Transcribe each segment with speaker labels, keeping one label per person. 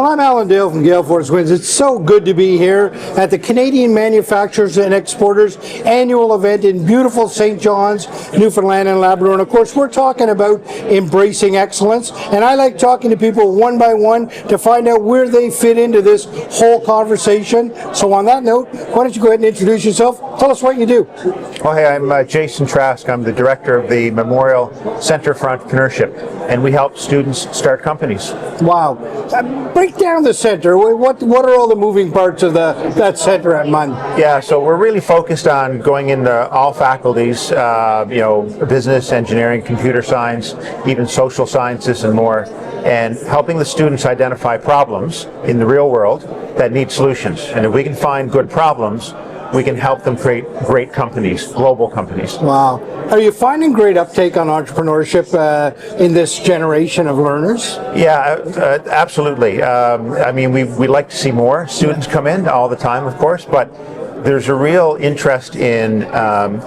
Speaker 1: Well, I'm Alan Dale from Gale Force Winds. It's so good to be here at the Canadian Manufacturers and Exporters annual event in beautiful St. John's, Newfoundland and Labrador. And of course, we're talking about embracing excellence. And I like talking to people one by one to find out where they fit into this whole conversation. So on that note, why don't you go ahead and introduce yourself? Tell us what you do.
Speaker 2: Oh, hey, I'm Jason Trask. I'm the director of the Memorial Center for Entrepreneurship, and we help students start companies.
Speaker 1: Wow. Break down the center. What are all the moving parts of that center at MUN?
Speaker 2: Yeah, so we're really focused on going into all faculties, business, engineering, computer science, even social sciences and more, and helping the students identify problems in the real world that need solutions. And if we can find good problems, we can help them create great companies, global companies.
Speaker 1: Wow. Are you finding great uptake on entrepreneurship in this generation of learners?
Speaker 2: Yeah, absolutely. We like to see more students come in all the time, of course, but there's a real interest in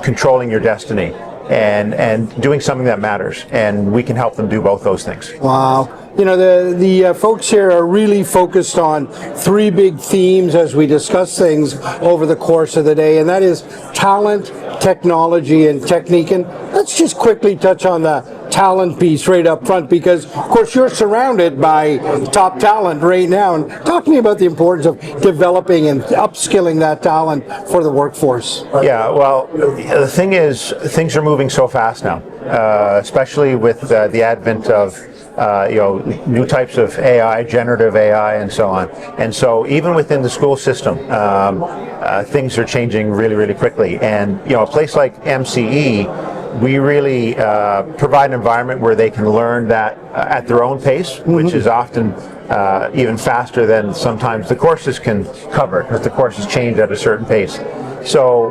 Speaker 2: controlling your destiny and doing something that matters, and we can help them do both those things.
Speaker 1: Wow. You know, the folks here are really focused on three big themes as we discuss things over the course of the day, and that is talent, technology, and technique. And let's just quickly touch on the talent piece right up front, because, of course, you're surrounded by top talent right now. And talk to me about the importance of developing and upskilling that talent for the workforce.
Speaker 2: Yeah, well, the thing is, things are moving so fast now, especially with the advent of new types of AI, generative AI, and so on. And so even within the school system, things are changing really, really quickly. And a place like MCE, we really provide an environment where they can learn that at their own pace, which is often even faster than sometimes the courses can cover, because the courses change at a certain pace. So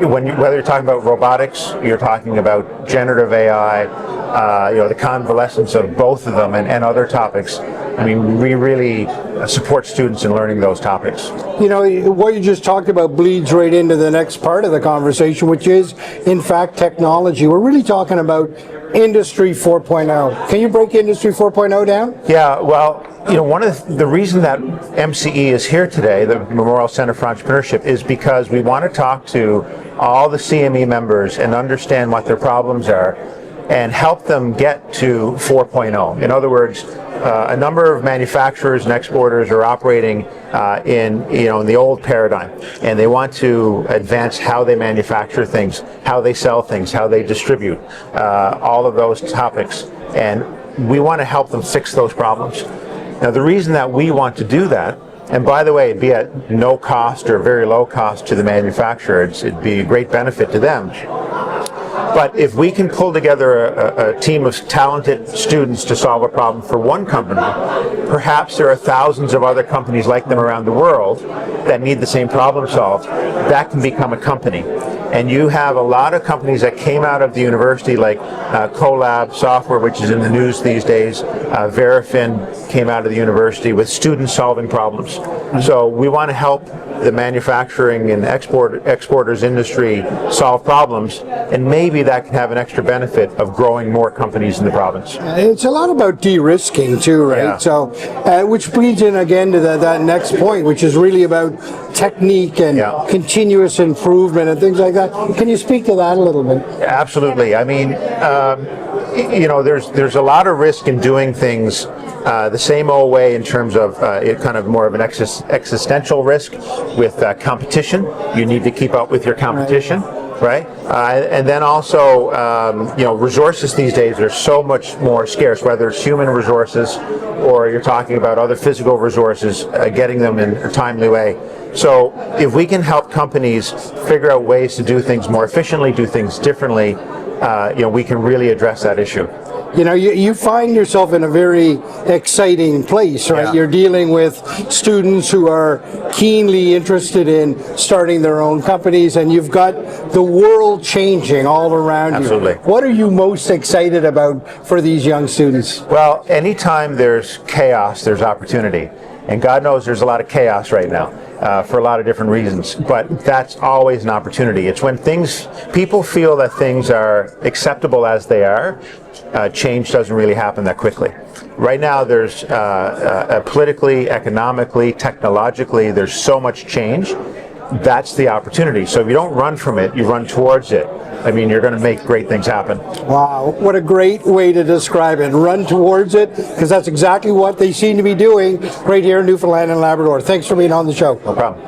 Speaker 2: whether you're talking about robotics, you're talking about generative AI, the convalescence of both of them and other topics. I mean, we really support students in learning those topics.
Speaker 1: You know, what you just talked about bleeds right into the next part of the conversation, which is, in fact, technology. We're really talking about Industry 4.0. Can you break Industry 4.0 down?
Speaker 2: Yeah, well, one of the reason that MCE is here today, the Memorial Center for Entrepreneurship, is because we want to talk to all the CME members and understand what their problems are and help them get to 4.0. In other words, a number of manufacturers and exporters are operating in the old paradigm, and they want to advance how they manufacture things, how they sell things, how they distribute, all of those topics, and we want to help them fix those problems. Now, the reason that we want to do that, and by the way, it'd be at no cost or very low cost to the manufacturer, it'd be a great benefit to them. But if we can pull together a team of talented students to solve a problem for one company, perhaps there are thousands of other companies like them around the world that need the same problem solved. That can become a company. And you have a lot of companies that came out of the university, like Colab Software, which is in the news these days. Verifin came out of the university with students solving problems. So we want to help the manufacturing and exporters industry solve problems, and maybe that can have an extra benefit of growing more companies in the province.
Speaker 1: It's a lot about de-risking too, right?
Speaker 2: Yeah.
Speaker 1: So, which bleeds in again to that next point, which is really about technique and continuous improvement and things like that. Can you speak to that a little bit?
Speaker 2: Absolutely. I mean, there's a lot of risk in doing things the same old way in terms of kind of more of an existential risk with competition. You need to keep up with your competition. Right? And then also, resources these days are so much more scarce, whether it's human resources or you're talking about other physical resources, getting them in a timely way. So if we can help companies figure out ways to do things more efficiently, do things differently, we can really address that issue.
Speaker 1: You find yourself in a very exciting place, right?
Speaker 2: Yeah.
Speaker 1: You're dealing with students who are keenly interested in starting their own companies, and you've got the world changing all around you.
Speaker 2: Absolutely.
Speaker 1: What are you most excited about for these young students?
Speaker 2: Well, anytime there's chaos, there's opportunity. And God knows there's a lot of chaos right now. for a lot of different reasons. But that's always an opportunity. It's when people feel that things are acceptable as they are, change doesn't really happen that quickly. Right now, there's politically, economically, technologically, there's so much change. That's the opportunity. So if you don't run from it, you run towards it. I mean, you're going to make great things happen.
Speaker 1: Wow, what a great way to describe it. Run towards it, because that's exactly what they seem to be doing right here in Newfoundland and Labrador. Thanks for being on the show.
Speaker 2: No problem.